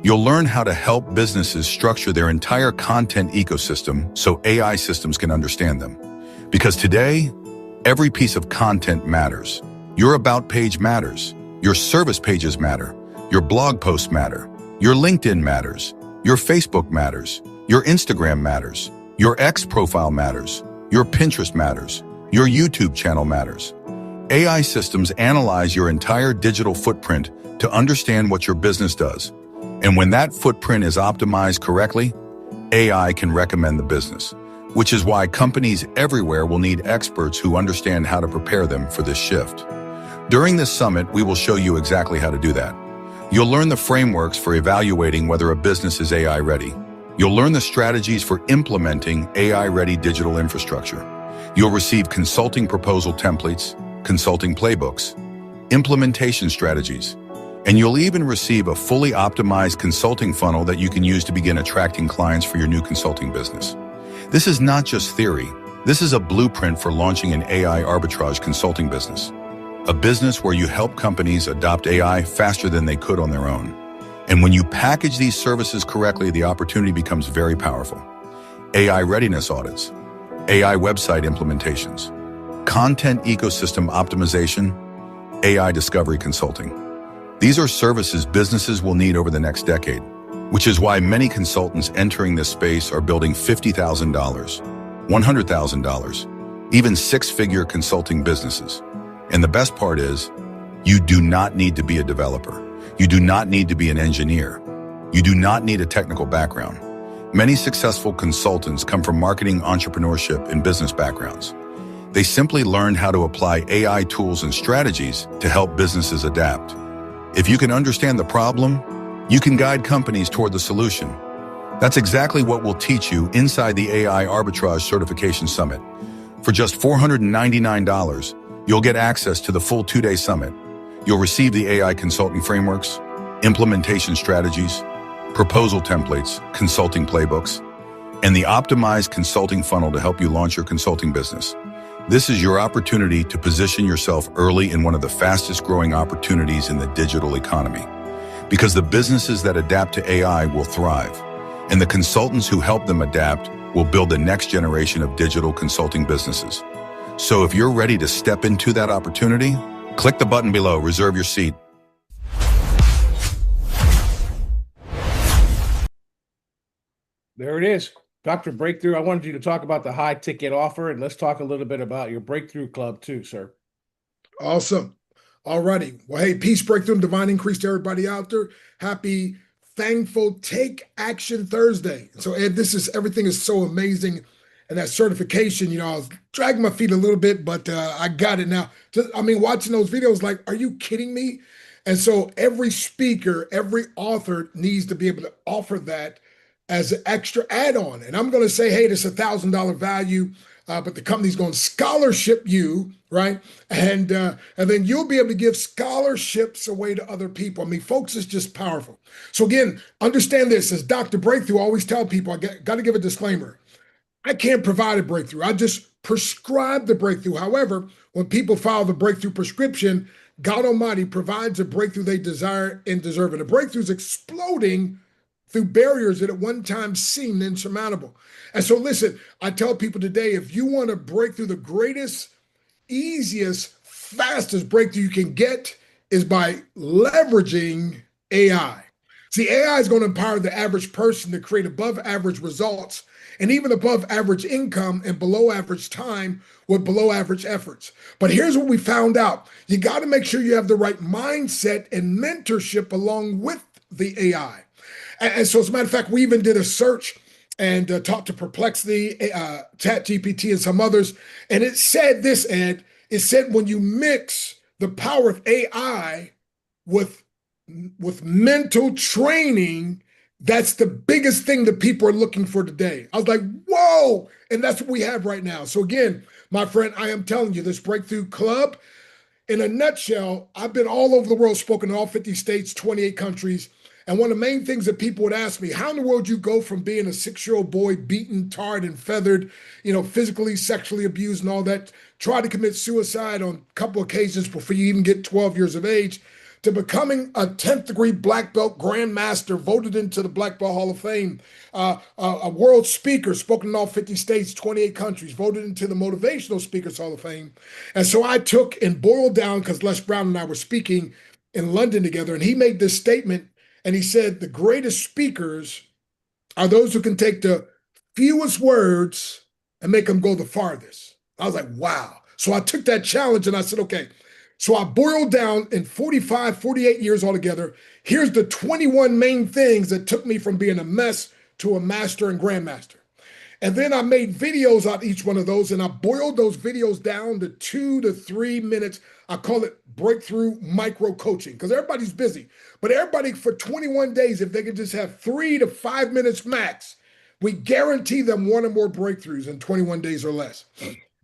you'll learn how to help businesses structure their entire content ecosystem so AI systems can understand them. Because today, every piece of content matters. Your about page matters. Your service pages matter. Your blog posts matter. Your LinkedIn matters. Your Facebook matters. Your Instagram matters. Your X profile matters. Your Pinterest matters. Your YouTube channel matters. AI systems analyze your entire digital footprint to understand what your business does. And when that footprint is optimized correctly, AI can recommend the business, which is why companies everywhere will need experts who understand how to prepare them for this shift. During this summit, we will show you exactly how to do that. You'll learn the frameworks for evaluating whether a business is AI ready. You'll learn the strategies for implementing AI-ready digital infrastructure. You'll receive consulting proposal templates, consulting playbooks, implementation strategies, and you'll even receive a fully optimized consulting funnel that you can use to begin attracting clients for your new consulting business. This is not just theory. This is a blueprint for launching an AI arbitrage consulting business. A business where you help companies adopt AI faster than they could on their own. And when you package these services correctly, the opportunity becomes very powerful. AI readiness audits, AI website implementations, content ecosystem optimization, AI discovery consulting. These are services businesses will need over the next decade, which is why many consultants entering this space are building $50,000, $100,000, even six-figure consulting businesses. And the best part is, you do not need to be a developer. You do not need to be an engineer. You do not need a technical background. Many successful consultants come from marketing, entrepreneurship, and business backgrounds. They simply learned how to apply AI tools and strategies to help businesses adapt. If you can understand the problem, you can guide companies toward the solution. That's exactly what we'll teach you inside the AI Arbitrage Certification Summit. For just $499, you'll get access to the full 2-day summit. You'll receive the AI consulting frameworks, implementation strategies, proposal templates, consulting playbooks, and the optimized consulting funnel to help you launch your consulting business. This is your opportunity to position yourself early in one of the fastest growing opportunities in the digital economy. Because the businesses that adapt to AI will thrive, and the consultants who help them adapt will build the next generation of digital consulting businesses. So if you're ready to step into that opportunity, click the button below, reserve your seat. There it is. Dr. Breakthrough, I wanted you to talk about the high ticket offer, and let's talk a little bit about your Breakthrough Club too, sir. Awesome. All righty. Well, hey, peace, breakthrough, and divine increase to everybody out there. Happy, thankful, take action Thursday. So, Ed, everything is so amazing. And that certification, I was dragging my feet a little bit, but I got it now. Watching those videos, like, are you kidding me? And so every speaker, every author needs to be able to offer that as an extra add-on. And I'm going to say, hey, this is $1,000 value, but the company's going to scholarship you, right? And then you'll be able to give scholarships away to other people. Folks, it's just powerful. So again, understand this, as Dr. Breakthrough, I always tell people, I got to give a disclaimer. I can't provide a breakthrough. I just prescribe the breakthrough. However, when people file the breakthrough prescription, God Almighty provides a breakthrough they desire and deserve. And the breakthrough is exploding through barriers that at one time seemed insurmountable. And so listen, I tell people today, if you want to break through, the greatest, easiest, fastest breakthrough you can get is by leveraging AI. See, AI is going to empower the average person to create above average results and even above average income and below average time with below average efforts. But here's what we found out. You got to make sure you have the right mindset and mentorship along with the AI. And so, as a matter of fact, we even did a search and talked to Perplexity, ChatGPT, and some others. And it said this, Ed, it said when you mix the power of AI with mental training, that's the biggest thing that people are looking for today. I was like, whoa. And that's what we have right now. So again, my friend, I am telling you, this Breakthrough Club, in a nutshell, I've been all over the world, spoken in all 50 states, 28 countries. And one of the main things that people would ask me, how in the world you go from being a 6-year-old boy, beaten, tarred, and feathered, physically, sexually abused and all that, try to commit suicide on a couple occasions before you even get 12 years of age, to becoming a 10th degree black belt grandmaster, voted into the Black Belt Hall of Fame, a world speaker, spoken in all 50 states, 28 countries, voted into the Motivational Speakers Hall of Fame. And so I took and boiled down, because Les Brown and I were speaking in London together, and he made this statement, and he said, the greatest speakers are those who can take the fewest words and make them go the farthest. I was like, wow. So I took that challenge and I said, okay, so I boiled down in 45, 48 years altogether. Here's the 21 main things that took me from being a mess to a master and grandmaster. And then I made videos out of each one of those, and I boiled those videos down to 2 to 3 minutes. I call it breakthrough micro coaching, because everybody's busy. But everybody, for 21 days, if they could just have 3 to 5 minutes max, we guarantee them one or more breakthroughs in 21 days or less.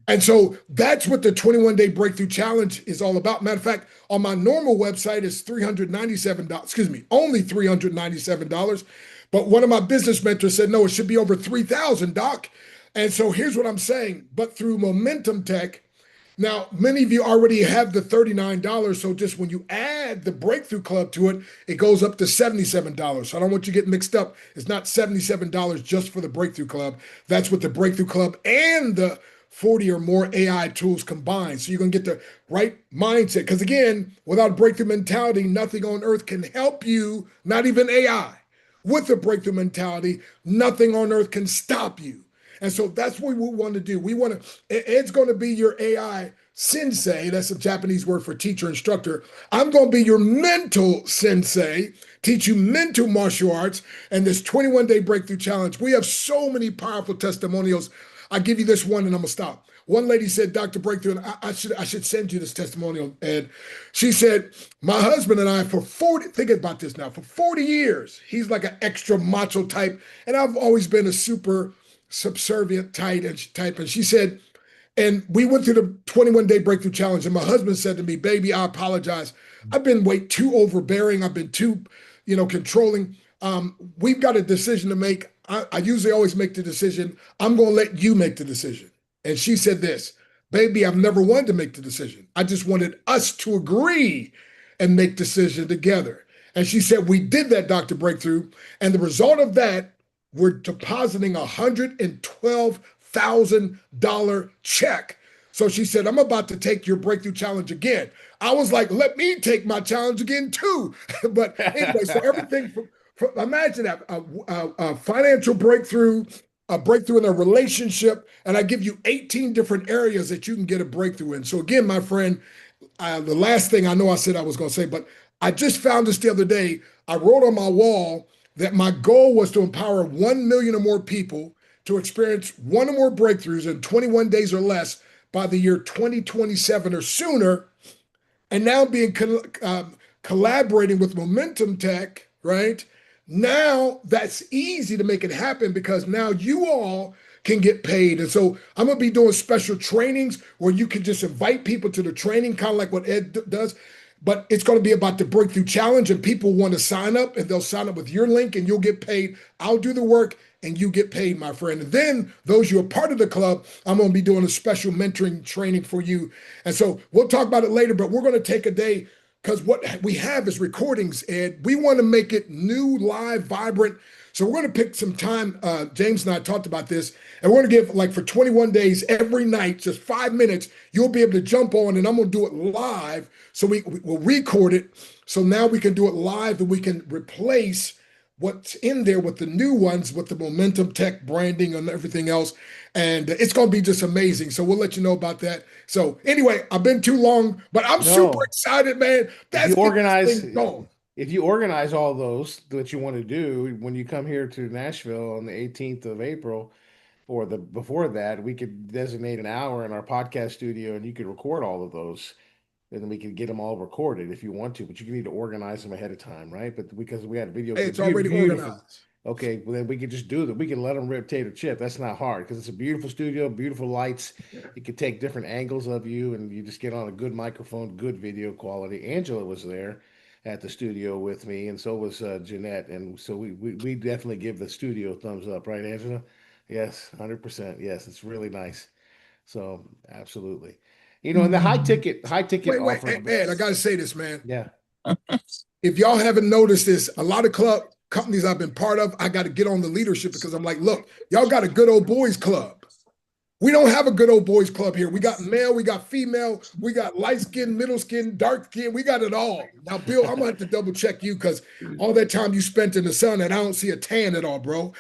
And so that's what the 21-day breakthrough challenge is all about. Matter of fact, on my normal website is $397, only $397. But one of my business mentors said, no, it should be over $3,000, Doc. And so here's what I'm saying. But through Momentum Tech, now many of you already have the $39. So just when you add the Breakthrough Club to it, it goes up to $77. So I don't want you to get mixed up. It's not $77 just for the Breakthrough Club. That's what the Breakthrough Club and the 40 or more AI tools combined. So you're going to get the right mindset. Because again, without a breakthrough mentality, nothing on earth can help you, not even AI. With a breakthrough mentality, nothing on earth can stop you. And so that's what we want to do. Ed's going to be your AI sensei. That's a Japanese word for teacher, instructor. I'm going to be your mental sensei, teach you mental martial arts, and this 21-day breakthrough challenge. We have so many powerful testimonials. I give you this one and I'm going to stop. One lady said, Dr. Breakthrough, and I should send you this testimonial, Ed. She said, my husband and I for 40, think about this now, for 40 years, he's like an extra macho type, and I've always been a super subservient type. And she said, and we went through the 21-day breakthrough challenge, and my husband said to me, baby, I apologize. I've been way too overbearing. I've been too, controlling. We've got a decision to make. I usually always make the decision. I'm going to let you make the decision. And she said this, baby, I've never wanted to make the decision. I just wanted us to agree and make decision together. And she said, we did that, Dr. Breakthrough. And the result of that, we're depositing $112,000 check. So she said, I'm about to take your breakthrough challenge again. I was like, let me take my challenge again too. But anyway, so everything imagine that a financial breakthrough, a breakthrough in a relationship, and I give you 18 different areas that you can get a breakthrough in. So again, my friend, the last thing I know I said I was going to say, but I just found this the other day. I wrote on my wall that my goal was to empower 1 million or more people to experience one or more breakthroughs in 21 days or less by the year 2027 or sooner. And now collaborating with Momentum Tech, right? Now that's easy to make it happen because now you all can get paid. And so I'm going to be doing special trainings where you can just invite people to the training, kind of like what Ed does. But it's going to be about the breakthrough challenge, and people want to sign up, and they'll sign up with your link, and you'll get paid. I'll do the work, and you get paid, my friend. And then those who are part of the club, I'm going to be doing a special mentoring training for you. And so we'll talk about it later, but we're going to take a day because what we have is recordings, Ed. We want to make it new, live, vibrant. So we're going to pick some time. James and I talked about this, and we're going to give like for 21 days every night, just 5 minutes. You'll be able to jump on, and I'm going to do it live. So we'll record it. So now we can do it live, and we can replace what's in there with the new ones, with the Momentum Tech branding and everything else. And it's going to be just amazing. So we'll let you know about that. So anyway, I've been too long, but I'm super excited, man. That's if you organize all those that you want to do when you come here to Nashville on the 18th of April or the before that, we could designate an hour in our podcast studio and you could record all of those. And then we can get them all recorded if you want to, but you need to organize them ahead of time, right? But because we had a video, it's already organized. Okay, well then we could just do that. We can let them rotate a chip. That's not hard because it's a beautiful studio, beautiful lights. You can take different angles of you, and you just get on a good microphone, good video quality. Angela was there at the studio with me, and so was Jeanette, and so we definitely give the studio a thumbs up, right, Angela? Yes, 100%. Yes, it's really nice. So absolutely. And the high ticket Wait, offering. Ed, I gotta say this, man. Yeah. If y'all haven't noticed this, a lot of companies I've been part of, I got to get on the leadership because I'm like, look, y'all got a good old boys club. We don't have a good old boys club here. We got male, we got female, we got light skin, middle skin, dark skin. We got it all. Now, Bill, I'm gonna have to double check you because all that time you spent in the sun and I don't see a tan at all, bro.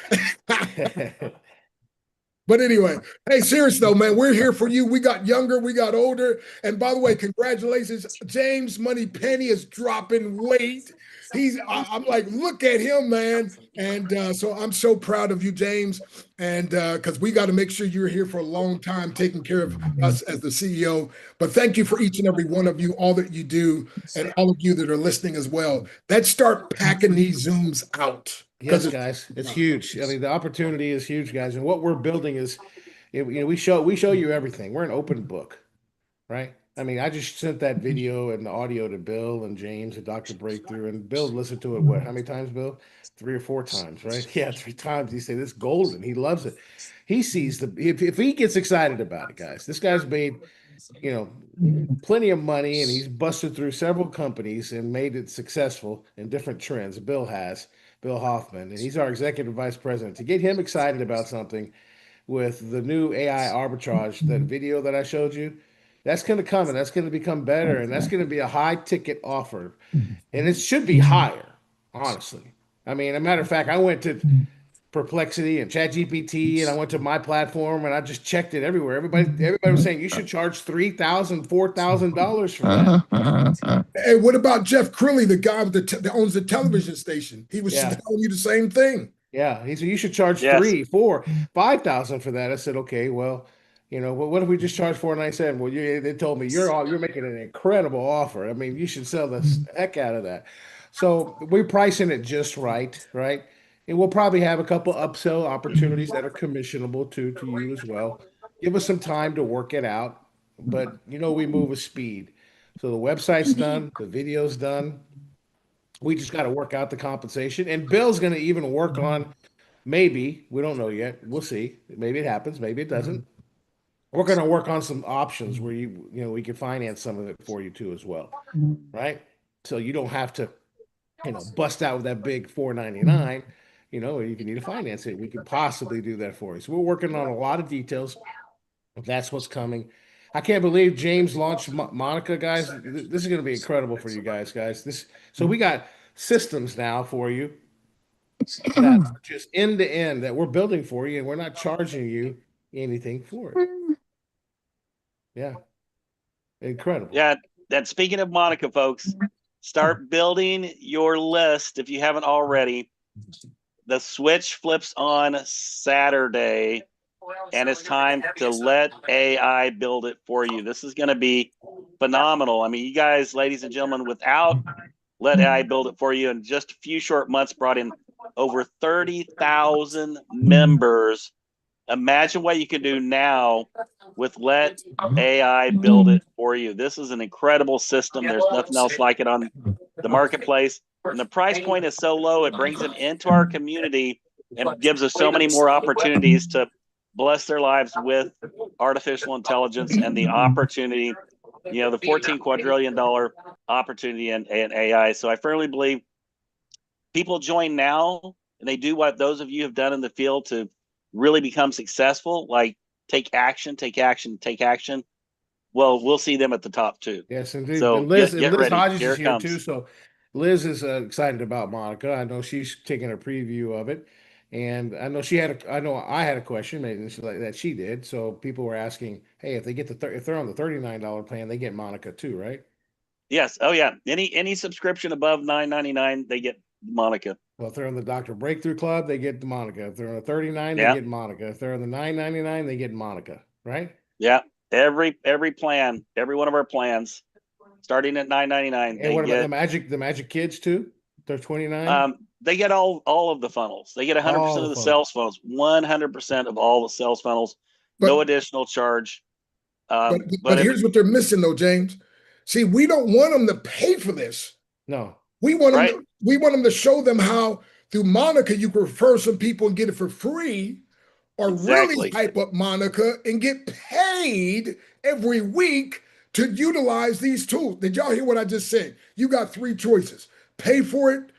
But anyway, hey, serious though, man, we're here for you. We got younger, we got older. And by the way, congratulations. James Money Penny is dropping weight. I'm like, look at him, man. And so I'm so proud of you, James. And because we got to make sure you're here for a long time, taking care of us as the CEO. But thank you for each and every one of you, all that you do, and all of you that are listening as well. Let's start packing these Zooms out. Yes, guys, it's huge. I mean, the opportunity is huge, guys, and what we're building is, we show you everything. We're an open book, right? I mean, I just sent that video and the audio to Bill and James at Dr. Breakthrough, and Bill listened to it. What? How many times, Bill? 3 or 4 times, right? Yeah, 3 times. He said it's golden. He loves it. He sees if he gets excited about it, guys. This guy's made, plenty of money, and he's busted through several companies and made it successful in different trends. Bill Hoffman, and he's our executive vice president. To get him excited about something with the new AI arbitrage, that video that I showed you, that's going to come and that's going to become better, and that's going to be a high ticket offer, and it should be higher, honestly. I mean, a matter of fact, I went to Perplexity and ChatGPT, and I went to my platform, and I just checked it everywhere. Everybody was saying you should charge $3,000, $4,000 for that. Hey, what about Jeff Crilly, the guy that owns the television station? He was telling you the same thing. Yeah, he said you should charge 3, 4, 5,000 for that. I said, okay, well, What if we just charge 497? Well, they told me you're making an incredible offer. I mean, you should sell the heck out of that. So we're pricing it just right, right? And we'll probably have a couple upsell opportunities that are commissionable to you as well. Give us some time to work it out, but we move with speed. So the website's done, the video's done. We just got to work out the compensation. And Bill's going to even work on, maybe, we don't know yet. We'll see. Maybe it happens, maybe it doesn't. We're going to work on some options where we can finance some of it for you too as well, right? So you don't have to, bust out with that big 499. If you need to finance it, we could possibly do that for you. So we're working on a lot of details. That's what's coming. I can't believe James launched Monica, guys. This is going to be incredible for you guys. So we got systems now for you that are just end to end that we're building for you, and we're not charging you anything for it. Yeah, incredible. Yeah. That speaking of Monica, folks, start building your list if you haven't already. The switch flips on Saturday, and it's time to let AI build it for you. This is going to be phenomenal. I mean, you guys, ladies and gentlemen, without let AI build it for you, in just a few short months, brought in over 30,000 members. Imagine what you can do now with let AI build it for you. This is an incredible system. There's nothing else like it on the marketplace. And the price point is so low, it brings them into our community and gives us so many more opportunities to bless their lives with artificial intelligence and the opportunity, the $14 quadrillion opportunity in AI. So I firmly believe people join now and they do what those of you have done in the field to really become successful, like take action, take action, take action. Well, we'll see them at the top too. Yes, indeed. So And Liz get ready. Hodges Here is it here too. comes. So Liz is excited about Monica. I know she's taking a preview of it, and I know I know I had a question maybe like that she did. So people were asking, hey, if they get if they're on the $39 plan, they get Monica too, right? Yes. Oh yeah. Any subscription above $9.99, they get Monica. Well, if they're on the Doctor Breakthrough Club, they get the Monica. If they're on the 39, they Yeah. get Monica. If they're on the 9.99, they get Monica, right? Yeah. Every plan, every one of our plans, starting at $9.99, And they what about get the Magic Kids too? They're 29. they get all of the funnels. They get 100% All of the the fun. sales funnels, 100% of all the sales funnels, But no additional charge. but here's what they're missing though, James. See, we don't want them to pay for this. No. Right. We want them to show them how through Monica you can refer some people and get it for free, or really Exactly. hype up Monica and get paid every week to utilize these tools. Did y'all hear what I just said? You got three choices: pay for it,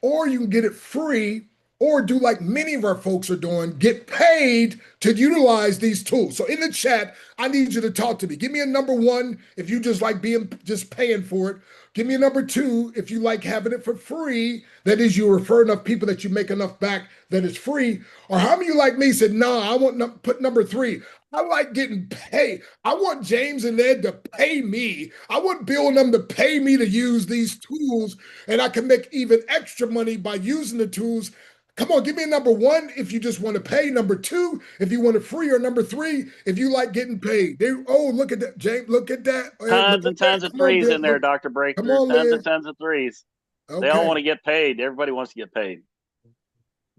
or you can get it free, or do like many of our folks are doing, get paid to utilize these tools. So in the chat, I need you to talk to me. Give me a number one if you just like just paying for it. Give me a number two if you like having it for free. That is, you refer enough people that you make enough back that it's free. Or how many of you like me said, nah, I want to put number three. I like getting paid. I want James and Ed to pay me. I want Bill and them to pay me to use these tools, and I can make even extra money by using the tools. Come on, give me a number one if you just want to pay. Number two, if you want it free, or number three, if you like getting paid. Look at that, James. Look at that. Tons Look and at that. tons of Come on, threes Bill. in there, Look. Dr. Come Breakthrough. on, Tons and Liz. tons of threes. They all Okay. want to get paid. Everybody wants to get paid.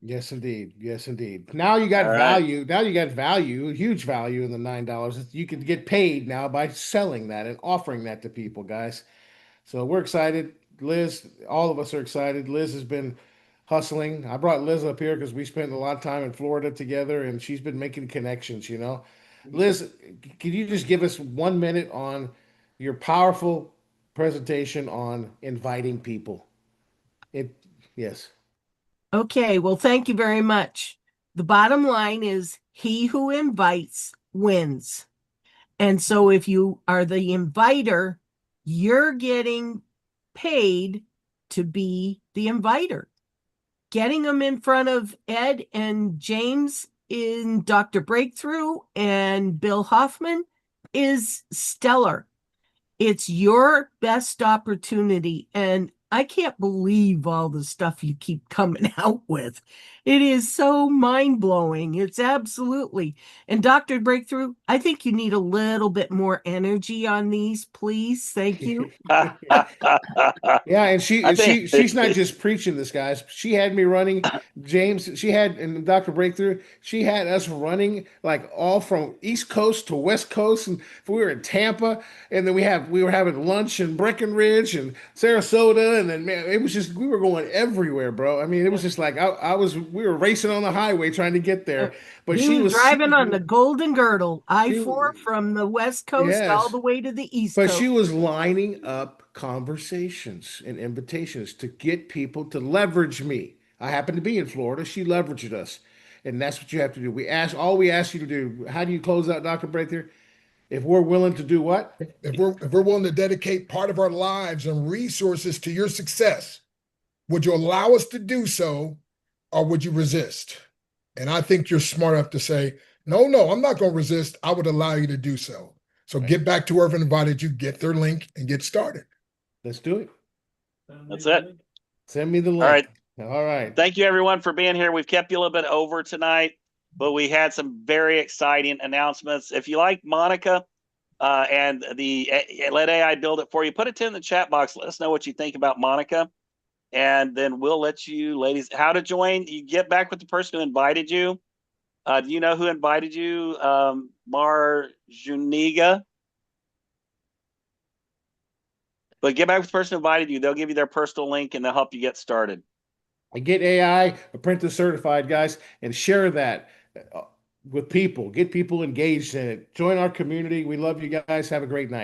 Yes, indeed. Yes, indeed. Now you All got right. value. Now you got value, huge value in the $9. You can get paid now by selling that and offering that to people, guys. So we're excited. Liz, all of us are excited. Liz has been hustling. I brought Liz up here because we spent a lot of time in Florida together and she's been making connections. Liz, can you just give us 1 minute on your powerful presentation on inviting people? Yes. Okay, well, thank you very much. The bottom line is he who invites wins. And so if you are the inviter, you're getting paid to be the inviter. Getting them in front of Ed and James in Dr. Breakthrough and Bill Hoffman is stellar. It's your best opportunity. And I can't believe all the stuff you keep coming out with. It is so mind-blowing. It's absolutely. And Dr. Breakthrough, I think you need a little bit more energy on these, please. Thank you. Yeah, and I think she's not just preaching this, guys. She had me running, James. She had and Dr. Breakthrough. She had us running like all from East Coast to West Coast, and we were in Tampa, and then we were having lunch in Breckenridge and Sarasota, and then man, it was just we were going everywhere, bro. I mean, it was just like we were racing on the highway trying to get there, but He was she driving was on the Golden Girdle, she I-4 from the West Coast all yes. the way to the East But Coast. she was lining up conversations and invitations to get people to leverage me. I happen to be in Florida. She leveraged us. And that's what you have to do. All we ask you to do. How do you close out, Dr. Breakthrough? If we're willing to do what? If we're willing to dedicate part of our lives and resources to your success, would you allow us to do so, or would you resist? And I think you're smart enough to say, no, I'm not going to resist. I would allow you to do so. So Right. get back to whoever invited you, get their link, and get started. Let's do it. that's it. Send me the link. All right. All right. Thank you, everyone, for being here. We've kept you a little bit over tonight, but we had some very exciting announcements. If you like Monica and Let AI Build It For You, put it in the chat box. Let us know what you think about Monica. And then we'll let you ladies how to join. You get back with the person who invited you. Do you know who invited you? Marjuniga. But get back with the person who invited you. They'll give you their personal link and they'll help you get started. And get AI apprentice certified, guys, and share that with people. Get people engaged in it. Join our community. We love you guys. Have a great night.